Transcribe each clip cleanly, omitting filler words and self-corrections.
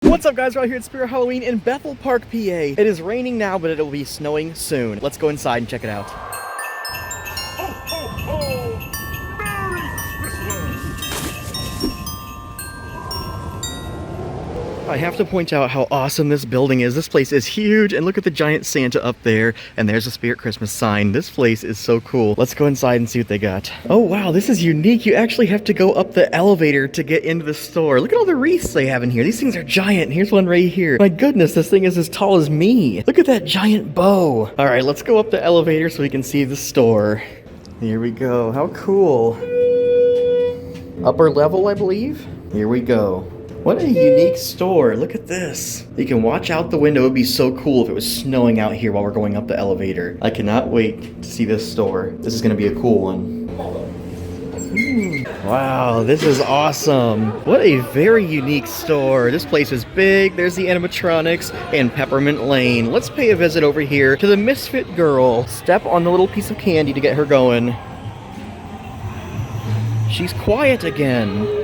What's up, guys? We're out here at Spirit Halloween in Bethel Park, PA. It is raining now, but it'll be snowing soon. Let's go inside and check it out. Ho, ho, ho! Merry Christmas! I have to point out how awesome this building is. This place is huge, and look at the giant Santa up there, and there's a Spirit Christmas sign. This place is so cool. Let's go inside and see what they got. Oh wow, this is unique. You actually have to go up the elevator to get into the store. Look at all the wreaths they have in here. These things are giant. Here's one right here. My goodness, this thing is as tall as me. Look at that giant bow. All right, let's go up the elevator so we can see the store. Here we go. How cool. Upper level, I believe. Here we go. What a unique store. Look at this. You can watch out the window. It would be so cool if it was snowing out here while we're going up the elevator. I cannot wait to see this store. This is going to be a cool one. Wow, this is awesome. What a very unique store. This place is big. There's the animatronics and Peppermint Lane. Let's pay a visit over here to the Misfit Girl. Step on the little piece of candy to get her going. She's quiet again.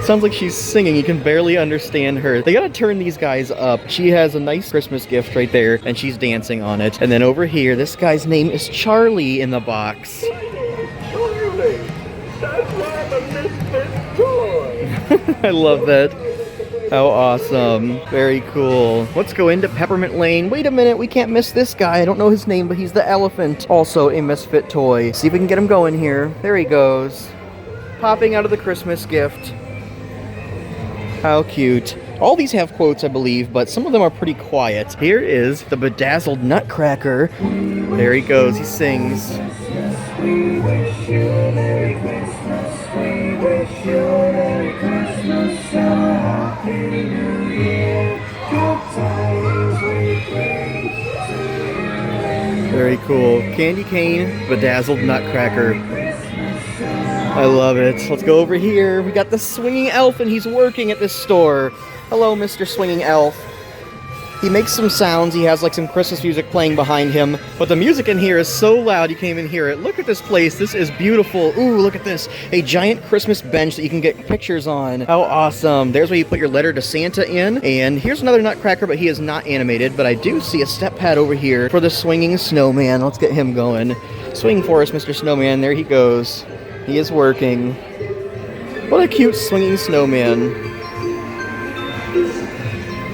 Sounds like she's singing. You can barely understand her. They gotta turn these guys up. She has a nice Christmas gift right there, and she's dancing on it. And then over here, this guy's name is Charlie in the box. Charlie! That's why I'm a misfit toy! I love that. How awesome. Very cool. Let's go into Peppermint Lane. Wait a minute, we can't miss this guy. I don't know his name, but he's the elephant. Also a misfit toy. See if we can get him going here. There he goes. Popping out of the Christmas gift. How cute. All these have quotes, I believe, but some of them are pretty quiet. Here is the bedazzled Nutcracker. There he goes, he sings. We wish you a Merry Christmas. We wish you a Merry Christmas and a Happy New Year. Good tidings we bring. Very cool. Candy cane, bedazzled Nutcracker. I love it. Let's go over here. We got the swinging elf, and he's working at this store. Hello, Mr. Swinging Elf. He makes some sounds. He has like some Christmas music playing behind him, but the music in here is so loud you can't even hear it. Look at this place. This is beautiful. Ooh, look at this. A giant Christmas bench that you can get pictures on. How awesome. There's where you put your letter to Santa in. And here's another Nutcracker, but he is not animated, but I do see a step pad over here for the swinging snowman. Let's get him going. Swing for us, Mr. Snowman. There he goes. He is working. What a cute swinging snowman.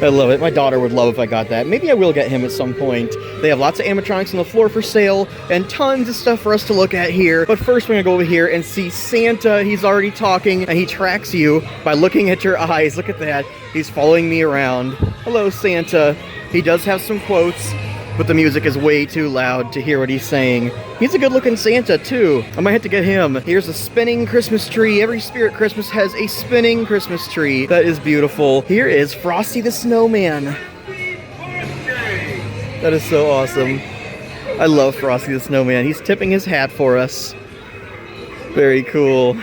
I love it. My daughter would love if I got that. Maybe I will get him at some point. They have lots of animatronics on the floor for sale and tons of stuff for us to look at here. But first we're going to go over here and see Santa. He's already talking and he tracks you by looking at your eyes. Look at that. He's following me around. Hello, Santa. He does have some quotes, but the music is way too loud to hear what he's saying. He's a good-looking Santa, too. I might have to get him. Here's a spinning Christmas tree. Every Spirit Christmas has a spinning Christmas tree. That is beautiful. Here is Frosty the Snowman. That is so awesome. I love Frosty the Snowman. He's tipping his hat for us. Very cool.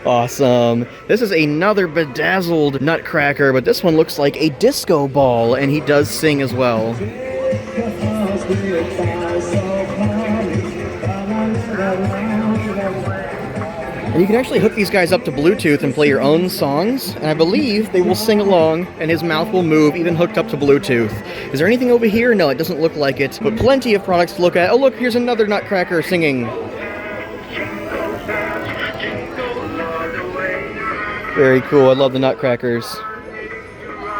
Awesome. This is another bedazzled Nutcracker, but this one looks like a disco ball, and he does sing as well. And you can actually hook these guys up to Bluetooth and play your own songs, and I believe they will sing along and his mouth will move even hooked up to Bluetooth. Is there anything over here? No, it doesn't look like it, but plenty of products to look at. Oh look, here's another Nutcracker singing. Very cool. I love the Nutcrackers.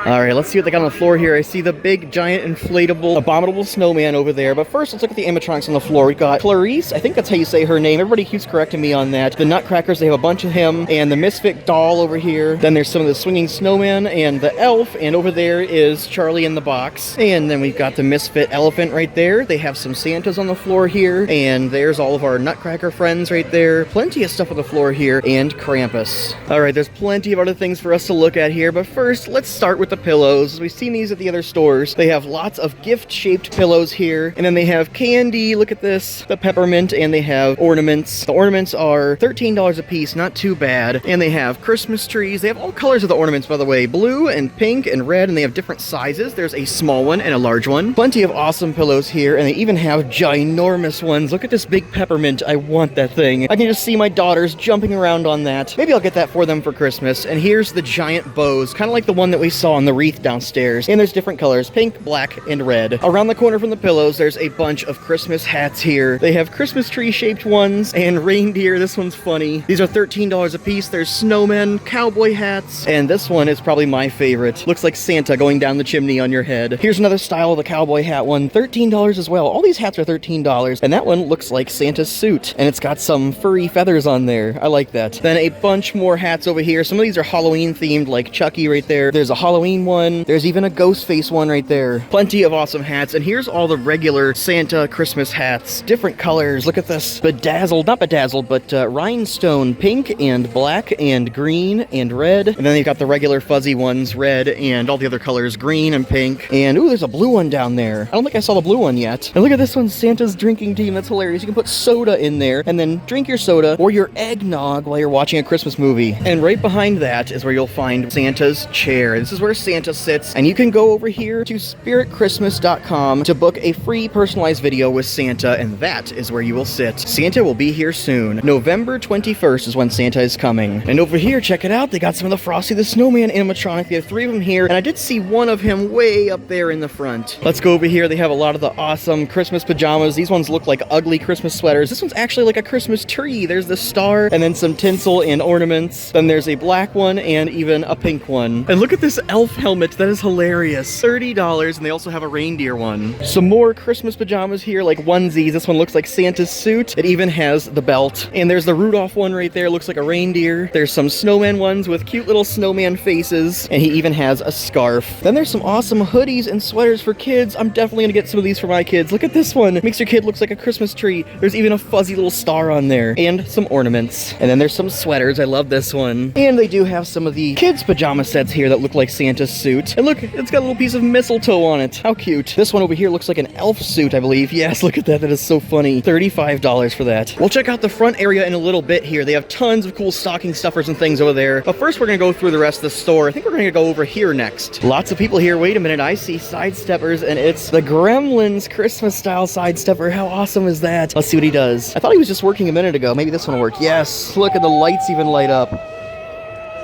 Alright, let's see what they got on the floor here. I see the big, giant, inflatable, abominable snowman over there. But first, let's look at the animatronics on the floor. We got Clarice. I think that's how you say her name. Everybody keeps correcting me on that. The Nutcrackers, they have a bunch of him. And the Misfit doll over here. Then there's some of the swinging snowman and the elf. And over there is Charlie in the box. And then we've got the Misfit elephant right there. They have some Santas on the floor here. And there's all of our Nutcracker friends right there. Plenty of stuff on the floor here. And Krampus. Alright, there's plenty of other things for us to look at here. But first, let's start with the the pillows. We've seen these at the other stores. They have lots of gift-shaped pillows here. And then they have candy. Look at this. The peppermint. And they have ornaments. The ornaments are $13 a piece. Not too bad. And they have Christmas trees. They have all colors of the ornaments, by the way. Blue and pink and red. And they have different sizes. There's a small one and a large one. Plenty of awesome pillows here. And they even have ginormous ones. Look at this big peppermint. I want that thing. I can just see my daughters jumping around on that. Maybe I'll get that for them for Christmas. And here's the giant bows. Kind of like the one that we saw on the wreath downstairs. And there's different colors. Pink, black, and red. Around the corner from the pillows, there's a bunch of Christmas hats here. They have Christmas tree shaped ones and reindeer. This one's funny. These are $13 a piece. There's snowmen, cowboy hats, and this one is probably my favorite. Looks like Santa going down the chimney on your head. Here's another style of the cowboy hat one. $13 as well. All these hats are $13, and that one looks like Santa's suit, and it's got some furry feathers on there. I like that. Then a bunch more hats over here. Some of these are Halloween themed, like Chucky right there. There's a Halloween one. There's even a ghost face one right there. Plenty of awesome hats, and here's all the regular Santa Christmas hats. Different colors. Look at this. Bedazzled, not bedazzled, but rhinestone pink and black and green and red. And then you've got the regular fuzzy ones, red and all the other colors, green and pink. And ooh, there's a blue one down there. I don't think I saw the blue one yet. And look at this one, Santa's drinking team. That's hilarious. You can put soda in there and then drink your soda or your eggnog while you're watching a Christmas movie. And right behind that is where you'll find Santa's chair. This is where Santa sits. And you can go over here to spiritchristmas.com to book a free personalized video with Santa, and that is where you will sit. Santa will be here soon. November 21st is when Santa is coming. And over here, check it out. They got some of the Frosty the Snowman animatronic. They have 3 of them here, and I did see one of him way up there in the front. Let's go over here. They have a lot of the awesome Christmas pajamas. These ones look like ugly Christmas sweaters. This one's actually like a Christmas tree. There's the star, and then some tinsel and ornaments. Then there's a black one and even a pink one. And look at this elf helmet. That is hilarious. $30, and they also have a reindeer one. Some more Christmas pajamas here, like onesies. This one looks like Santa's suit. It even has the belt. And there's the Rudolph one right there. Looks like a reindeer. There's some snowman ones with cute little snowman faces. And he even has a scarf. Then there's some awesome hoodies and sweaters for kids. I'm definitely gonna get some of these for my kids. Look at this one. Makes your kid looks like a Christmas tree. There's even a fuzzy little star on there. And some ornaments. And then there's some sweaters. I love this one. And they do have some of the kids' pajama sets here that look like Santa's suit. And look, it's got a little piece of mistletoe on it. How cute. This one over here looks like an elf suit, I believe. Yes, look at that. That is so funny. $35 for that. We'll check out the front area in a little bit here. They have tons of cool stocking stuffers and things over there. But first, we're gonna go through the rest of the store. I think we're gonna go over here next. Lots of people here. Wait a minute. I see sidesteppers, and it's the Gremlins Christmas style sidestepper. How awesome is that? Let's see what he does. I thought he was just working a minute ago. Maybe this one will work. Yes. Look, and the lights even light up.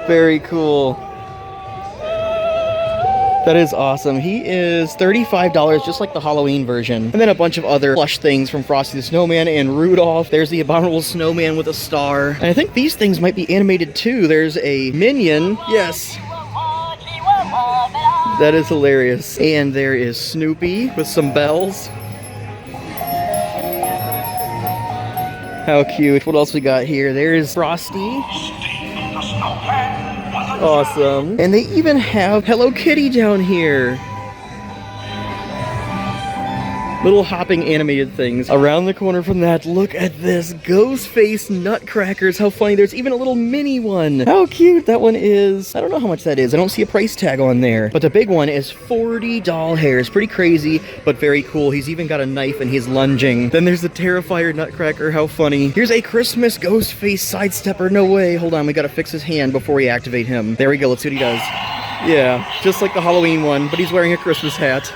Very cool. That is awesome. He is $35, just like the Halloween version. And then a bunch of other plush things from Frosty the Snowman and Rudolph. There's the Abominable Snowman with a star. And I think these things might be animated too. There's a Minion. Yes. That is hilarious. And there is Snoopy with some bells. How cute. What else we got here? There's Frosty. Awesome. And they even have Hello Kitty down here. Little hopping animated things. Around the corner from that, look at this. Ghost face nutcrackers. How funny. There's even a little mini one. How cute. That one is, I don't know how much that is. I don't see a price tag on there. But the big one is 40 doll hairs. Pretty crazy, but very cool. He's even got a knife and he's lunging. Then there's the Terrifier nutcracker. How funny. Here's a Christmas ghost face sidestepper. No way. Hold on. We gotta fix his hand before we activate him. There we go. Let's see what he does. Yeah, just like the Halloween one, but he's wearing a Christmas hat.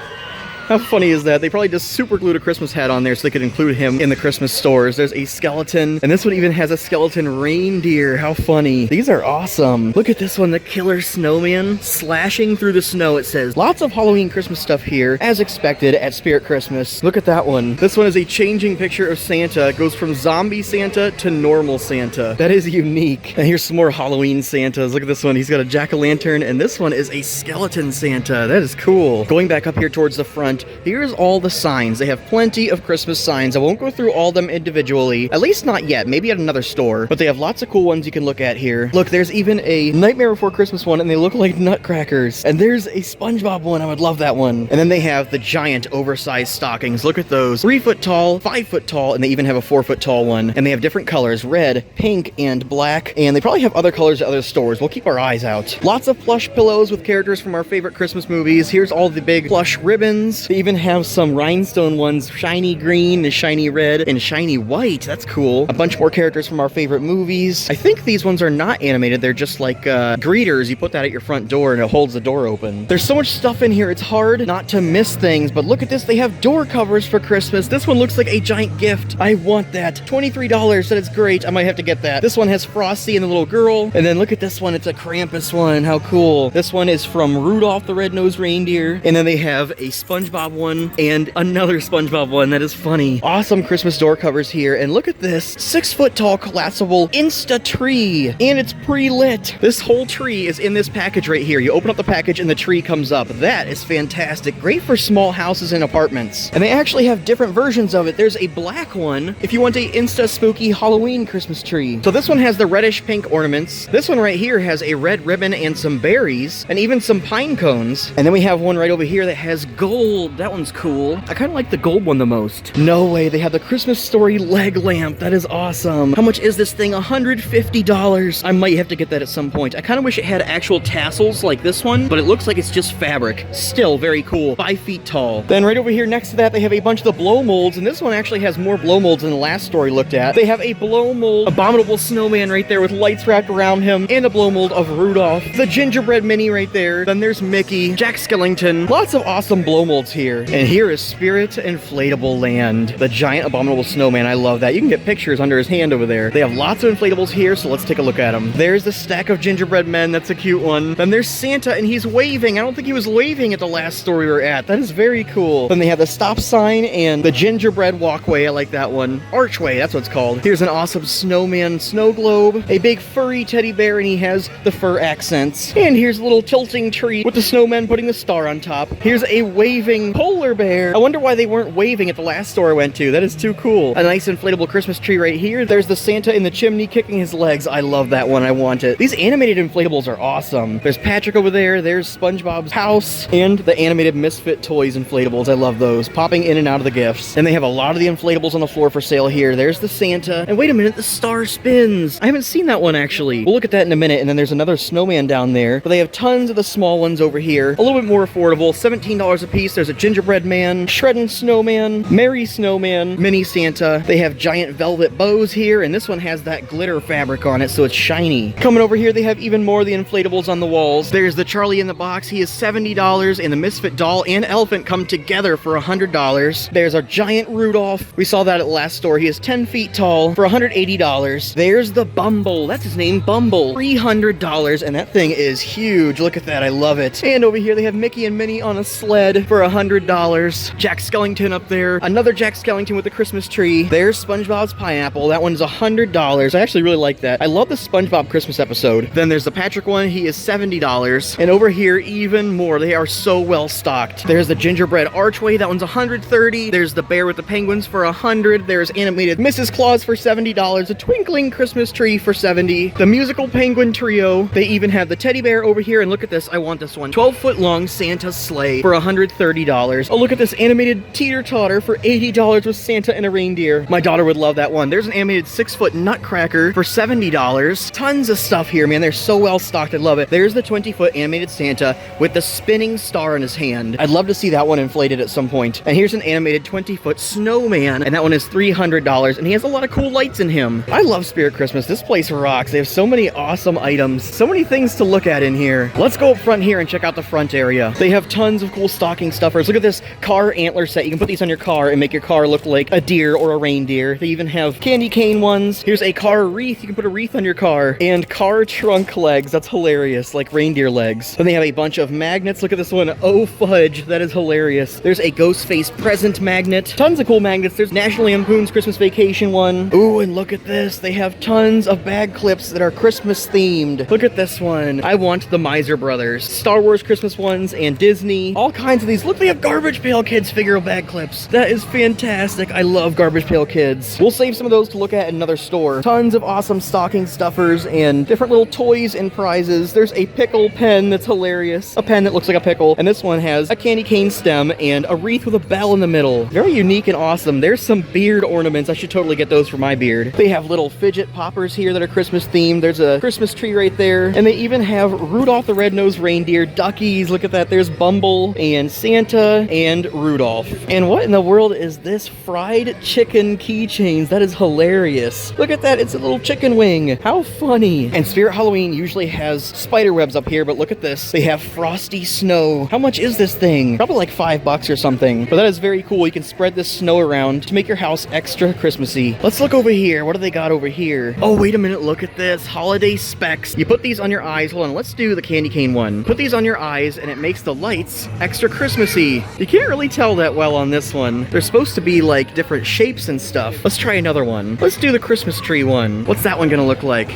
How funny is that? They probably just super glued a Christmas hat on there so they could include him in the Christmas stores. There's a skeleton, and this one even has a skeleton reindeer. How funny. These are awesome. Look at this one, the Killer Snowman slashing through the snow, it says. Lots of Halloween Christmas stuff here, as expected at Spirit Christmas. Look at that one. This one is a changing picture of Santa. It goes from zombie Santa to normal Santa. That is unique. And here's some more Halloween Santas. Look at this one. He's got a jack-o'-lantern, and this one is a skeleton Santa. That is cool. Going back up here towards the front, front, here's all the signs. They have plenty of Christmas signs. I won't go through all of them individually, at least not yet, maybe at another store, but they have lots of cool ones you can look at here. Look, there's even a Nightmare Before Christmas one, and they look like nutcrackers. And there's a SpongeBob one. I would love that one. And then they have the giant oversized stockings. Look at those. 3 foot tall, 5 foot tall, and they even have a 4 foot tall one. And they have different colors, red, pink, and black. And they probably have other colors at other stores. We'll keep our eyes out. Lots of plush pillows with characters from our favorite Christmas movies. Here's all the big plush ribbons. They even have some rhinestone ones, shiny green and shiny red and shiny white. That's cool. A bunch more characters from our favorite movies. I think these ones are not animated. They're just like greeters. You put that at your front door and it holds the door open. There's so much stuff in here. It's hard not to miss things, but look at this. They have door covers for Christmas. This one looks like a giant gift. I want that. $23. That is great. I might have to get that. This one has Frosty and the little girl. And then look at this one. It's a Krampus one. How cool. This one is from Rudolph the Red-Nosed Reindeer. And then they have a SpongeBob one and another SpongeBob one. That is funny. Awesome Christmas door covers here. And look at this 6 foot tall collapsible Insta tree. And it's pre-lit. This whole tree is in this package right here. You open up the package and the tree comes up. That is fantastic. Great for small houses and apartments. And they actually have different versions of it. There's a black one if you want a Insta spooky Halloween Christmas tree. So this one has the reddish pink ornaments. This one right here has a red ribbon and some berries and even some pine cones. And then we have one right over here that has gold. That one's cool. I kind of like the gold one the most. No way. They have the Christmas Story leg lamp. That is awesome. How much is this thing? $150. I might have to get that at some point. I kind of wish it had actual tassels like this one, but it looks like it's just fabric. Still very cool. 5 feet tall. Then right over here next to that, they have a bunch of the blow molds, and this one actually has more blow molds than the last store we looked at. They have a blow mold abominable snowman right there with lights wrapped around him, and a blow mold of Rudolph. The gingerbread mini right there. Then there's Mickey, Jack Skellington. Lots of awesome blow molds here. And here is Spirit Inflatable Land. The giant abominable snowman. I love that. You can get pictures under his hand over there. They have lots of inflatables here, so let's take a look at them. There's the stack of gingerbread men. That's a cute one. Then there's Santa, and he's waving. I don't think he was waving at the last store we were at. That is very cool. Then they have the stop sign and the gingerbread walkway. I like that one. Archway, that's what it's called. Here's an awesome snowman snow globe. A big furry teddy bear, and he has the fur accents. And here's a little tilting tree with the snowman putting the star on top. Here's a waving polar bear. I wonder why they weren't waving at the last store I went to. That is too cool. A nice inflatable Christmas tree right here. There's the Santa in the chimney kicking his legs. I love that one. I want it. These animated inflatables are awesome. There's Patrick over there. There's SpongeBob's house and the animated Misfit Toys inflatables. I love those. Popping in and out of the gifts. And they have a lot of the inflatables on the floor for sale here. There's the Santa. And wait a minute, the star spins. I haven't seen that one actually. We'll look at that in a minute. And then there's another snowman down there. But they have tons of the small ones over here. A little bit more affordable. $17 a piece. There's a gingerbread man, shredding snowman, merry snowman, mini Santa. They have giant velvet bows here. And this one has that glitter fabric on it, so it's shiny. Coming over here, they have even more of the inflatables on the walls. There's the Charlie in the Box. He is $70. And the Misfit doll and elephant come together for $100. There's our giant Rudolph. We saw that at the last store. He is 10 feet tall for $180. There's the Bumble. That's his name, Bumble. $300. And that thing is huge. Look at that. I love it. And over here, they have Mickey and Minnie on a sled for $100. Jack Skellington up there. Another Jack Skellington with a Christmas tree. There's SpongeBob's pineapple. That one's $100. I actually really like that. I love the SpongeBob Christmas episode. Then there's the Patrick one. He is $70. And over here, even more. They are so well stocked. There's the gingerbread archway. That one's $130. There's the bear with the penguins for $100. There's animated Mrs. Claus for $70. A twinkling Christmas tree for $70. The musical penguin trio. They even have the teddy bear over here. And look at this. I want this one. 12-foot long Santa's sleigh for $130. Oh, look at this animated teeter-totter for $80 with Santa and a reindeer. My daughter would love that one. There's an animated 6-foot nutcracker for $70. Tons of stuff here, man. They're so well stocked. I love it. There's the 20-foot animated Santa with the spinning star in his hand. I'd love to see that one inflated at some point. And here's an animated 20-foot snowman, and that one is $300, and he has a lot of cool lights in him. I love Spirit Christmas. This place rocks. They have so many awesome items, so many things to look at in here. Let's go up front here and check out the front area. They have tons of cool stocking stuffers. Look at this car antler set. You can put these on your car and make your car look like a deer or a reindeer. They even have candy cane ones. Here's a car wreath. You can put a wreath on your car. And car trunk legs. That's hilarious, like reindeer legs. Then they have a bunch of magnets. Look at this one. Oh fudge, that is hilarious. There's a ghost face present magnet. Tons of cool magnets. There's National Lampoon's Christmas Vacation one. Ooh, and look at this. They have tons of bag clips that are Christmas themed. Look at this one. I want the Miser Brothers. Star Wars Christmas ones and Disney. All kinds of these. Look, they have Garbage Pail Kids figure bag clips. That is fantastic. I love Garbage Pail Kids. We'll save some of those to look at in another store. Tons of awesome stocking stuffers and different little toys and prizes. There's a pickle pen that's hilarious. A pen that looks like a pickle. And this one has a candy cane stem and a wreath with a bell in the middle. Very unique and awesome. There's some beard ornaments. I should totally get those for my beard. They have little fidget poppers here that are Christmas themed. There's a Christmas tree right there. And they even have Rudolph the Red-Nosed Reindeer, duckies. Look at that. There's Bumble and Santa and Rudolph. And what in the world is this? Fried chicken keychains. That is hilarious. Look at that. It's a little chicken wing. How funny. And Spirit Halloween usually has spider webs up here, but look at this. They have frosty snow. How much is this thing? Probably like $5 or something. But that is very cool. You can spread this snow around to make your house extra Christmassy. Let's look over here. What do they got over here? Oh, wait a minute. Look at this. Holiday specs. You put these on your eyes. Hold on. Let's do the candy cane one. Put these on your eyes and it makes the lights extra Christmassy. You can't really tell that well on this one. They're supposed to be like different shapes and stuff. Let's try another one. Let's do the Christmas tree one. What's that one gonna look like?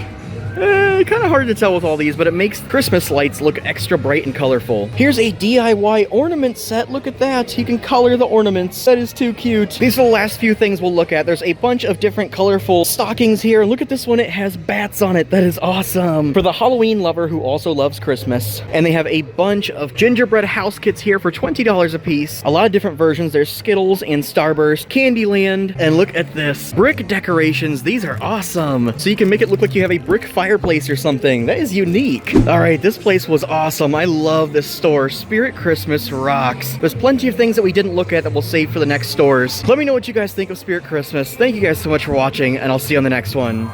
Kind of hard to tell with all these, but it makes Christmas lights look extra bright and colorful. Here's a DIY ornament set. Look at that. You can color the ornaments. That is too cute. These are the last few things we'll look at. There's a bunch of different colorful stockings here. Look at this one. It has bats on it. That is awesome. For the Halloween lover who also loves Christmas. And they have a bunch of gingerbread house kits here for $20 a piece. A lot of different versions. There's Skittles and Starburst, Candyland, and look at this. Brick decorations. These are awesome. So you can make it look like you have a brick fireplace or something. That is unique. All right, this place was awesome. I love this store. Spirit Christmas rocks. There's plenty of things that we didn't look at that we'll save for the next stores. Let me know what you guys think of Spirit Christmas. Thank you guys so much for watching, and I'll see you on the next one.